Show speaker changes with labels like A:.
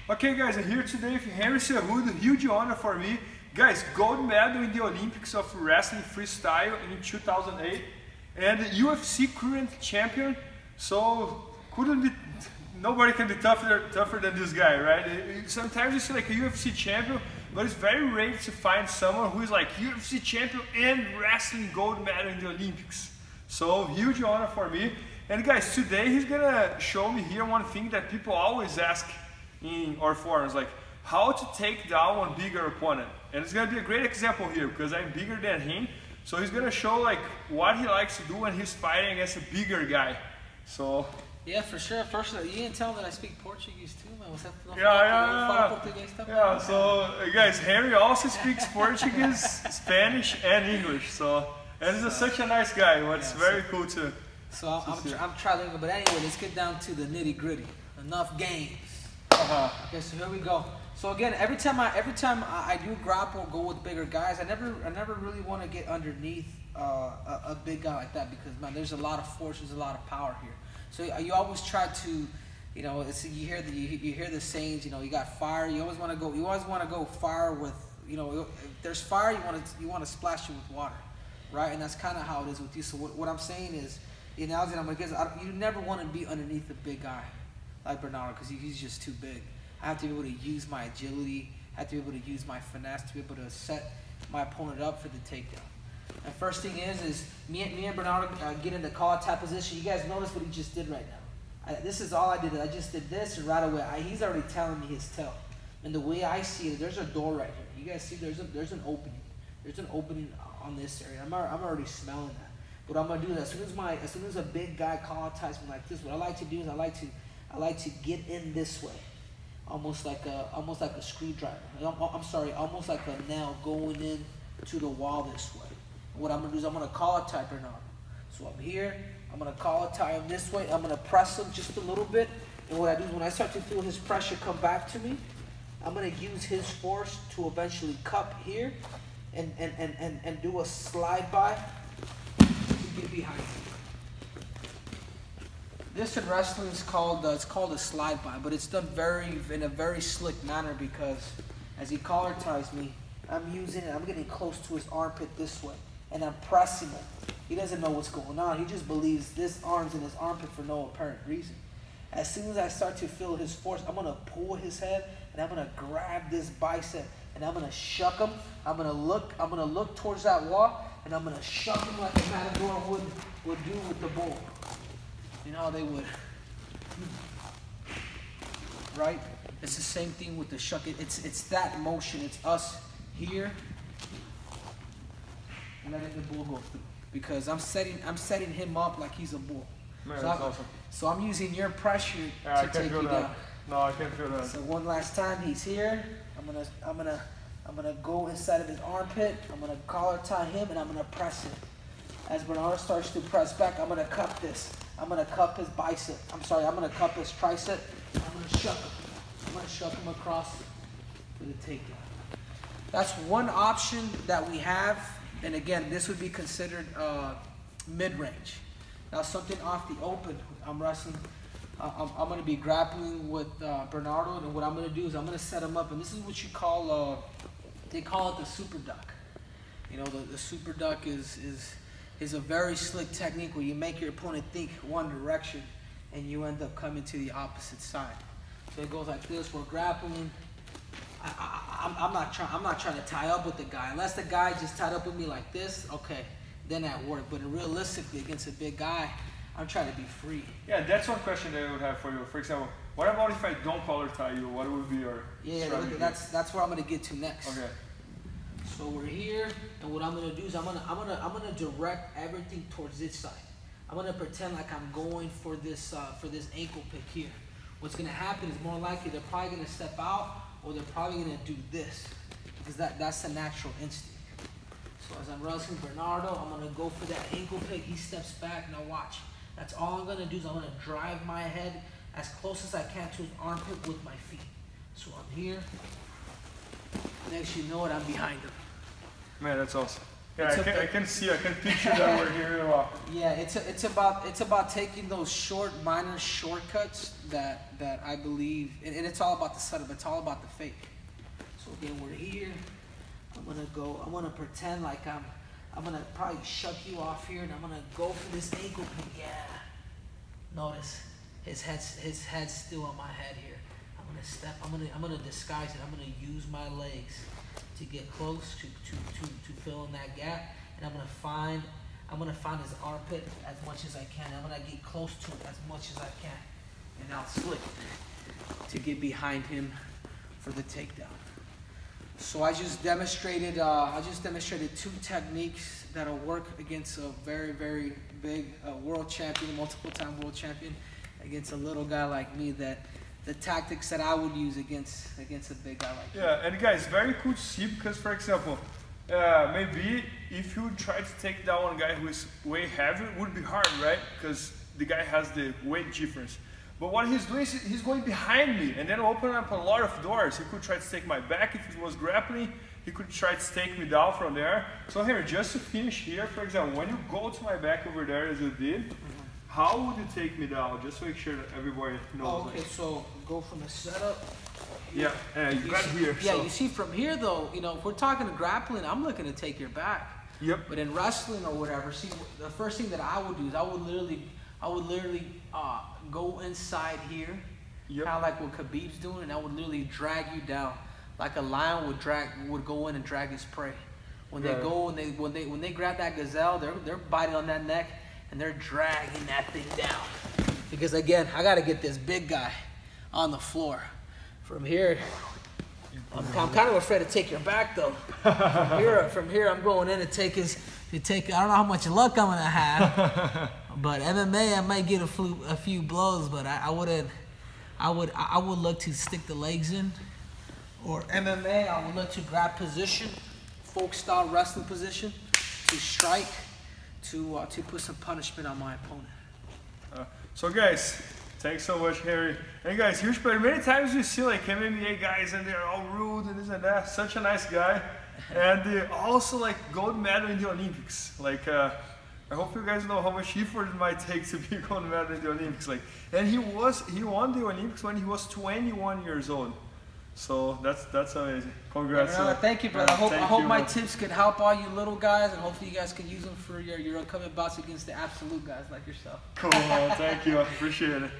A: Okay guys, I'm here today with Henry Cejudo, huge honor for me. Guys, gold medal in the Olympics of wrestling freestyle in 2008 and UFC current champion, so nobody can be tougher than this guy, right? Sometimes you see like a UFC champion, but it's very rare to find someone who is like UFC champion and wrestling gold medal in the Olympics. So huge honor for me. And guys, today he's gonna show me here one thing that people always ask in our forums, like how to take down one bigger opponent. And it's gonna be a great example here because I'm bigger than him. So he's gonna show like what he likes to do when he's fighting against a bigger guy. So
B: yeah, for sure. First, you didn't tell that I speak Portuguese too, man. Was that
A: yeah. So guys, Henry also speaks Portuguese, Spanish, and English. And he's such a nice guy. What's very cool too.
B: So I'm trilingual, but anyway, let's get down to the nitty gritty. Enough games. Okay, so here we go. So again, every time I do grapple, go with bigger guys, I never really want to get underneath a big guy like that because man, there's a lot of force, there's a lot of power here. So you always try to, you know, you hear the sayings, you know, you got fire. You always want to go fire with, you know, if there's fire, you want to splash it with water, right? And that's kind of how it is with you. So what I'm saying is, the analogy I'm gonna give is, you never want to be underneath a big guy like Bernardo because he's just too big. I have to be able to use my agility, I have to be able to use my finesse to be able to set my opponent up for the takedown. And first thing is me and Bernardo get into collar tie position. You guys notice what he just did right now. This is all I did. I just did this, and right away he's already telling me his tell. And the way I see it, there's a door right here. You guys see there's an opening. There's an opening on this area. I'm already smelling that. What I'm gonna do is as soon as a big guy collar ties me like this, what I like to do is I like to get in this way, almost like a screwdriver. I'm sorry, almost like a nail going in to the wall this way. And what I'm gonna do is I'm gonna collar tie Bernardo. So I'm here, I'm gonna collar tie him this way. I'm gonna press him just a little bit. And what I do is when I start to feel his pressure come back to me, I'm gonna use his force to eventually cup here and do a slide by. Get behind him. This in wrestling is called it's called a slide by, but it's done in a very slick manner because as he collar ties me, I'm getting close to his armpit this way, and I'm pressing him. He doesn't know what's going on. He just believes this arm's in his armpit for no apparent reason. As soon as I start to feel his force, I'm gonna pull his head and I'm gonna grab this bicep and I'm gonna shuck him. I'm gonna look towards that wall and I'm gonna shuck him like a matador would do with the bull. You know how they would, right? It's the same thing with the shuck. It's that motion. It's us here and letting the bull go through because I'm setting him up like he's a bull.
A: Man, that's awesome.
B: So I'm using your pressure to take you down.
A: No, I can't feel that.
B: So one last time, he's here. I'm gonna go inside of his armpit. I'm gonna collar tie him and I'm gonna press it. As Bernardo starts to press back, I'm gonna cup this. I'm gonna cup his bicep. I'm gonna cup his tricep. I'm gonna shuck him. I'm gonna shuck him across for the takedown. That's one option that we have. And again, this would be considered mid-range. Now something off the open, I'm wrestling. I'm gonna be grappling with Bernardo, and what I'm gonna do is I'm gonna set him up, and this is what you call they call it the super duck. You know, the super duck is a very slick technique where you make your opponent think one direction and you end up coming to the opposite side. So it goes like this. We're grappling. I'm not trying to tie up with the guy. Unless the guy just tied up with me like this, okay, then that worked. But realistically, against a big guy, I'm trying to be free.
A: Yeah, that's one question that I would have for you. For example, what about if I don't collar tie you? What would be your strategy?
B: That's where I'm gonna get to next.
A: Okay.
B: So we're here, and what I'm gonna do is I'm gonna direct everything towards this side. I'm gonna pretend like I'm going for this ankle pick here. What's gonna happen is more likely they're probably gonna step out, or they're probably gonna do this, because that's the natural instinct. So as I'm wrestling Bernardo, I'm gonna go for that ankle pick. He steps back. Now watch. That's all I'm gonna do is I'm gonna drive my head as close as I can to his armpit with my feet. So I'm here. Next you know it, I'm behind him.
A: Man, that's awesome. Yeah, I can see, I can picture that we're here a lot.
B: Yeah, it's about taking those minor shortcuts that I believe, and it's all about the setup. It's all about the fake. So again, we're here. I'm gonna pretend like I'm gonna probably shut you off here, and I'm gonna go for this ankle pick. Yeah. Notice his head's still on my head here. I'm gonna step. I'm gonna disguise it. I'm gonna use my legs to get close to fill in that gap, and I'm gonna find his armpit as much as I can. I'm gonna get close to it as much as I can, and I'll slip to get behind him for the takedown. So I just demonstrated 2 techniques that'll work against a very, very big world champion, multiple-time world champion, against a little guy like me. The tactics that I would use against a big guy like you.
A: Yeah, and guys, very cool to see because, for example, maybe if you try to take down one guy who is way heavy, it would be hard, right? Because the guy has the weight difference. But what he's doing is he's going behind me and then opening up a lot of doors. He could try to take my back if he was grappling. He could try to take me down from there. So here, just to finish here, for example, when you go to my back over there as you did, how would you take me down? Just to make sure that everybody knows.
B: Okay, so go from the setup.
A: Yeah, you got here.
B: Yeah,
A: so.
B: You see from here though, if we're talking to grappling, I'm looking to take your back.
A: Yep.
B: But in wrestling or whatever, see, the first thing that I would do is I would literally go inside here, kind of like what Khabib's doing, and I would literally drag you down, like a lion would go in and drag his prey. When they go and when they grab that gazelle, they're biting on that neck and they're dragging that thing down. Because again, I got to get this big guy on the floor. From here, I'm kind of afraid to take your back though. From here, I'm going in to take his. I don't know how much luck I'm gonna have, but MMA I might get a few blows, but I would look to stick the legs in, or MMA I would look to grab position, folk style wrestling position, to strike, to put some punishment on my opponent.
A: So guys, thanks so much, Harry. And guys, huge player. Many times you see like MMA guys and they're all rude and this and that. Such a nice guy. And also like gold medal in the Olympics. Like I hope you guys know how much effort it might take to be gold medal in the Olympics. Like, and he won the Olympics when he was 21 years old. So that's amazing. Congrats.
B: Thank you, brother. I hope my tips could help all you little guys, and hopefully you guys can use them for your upcoming bouts against the absolute guys like yourself.
A: Cool, man. Thank you. I appreciate it.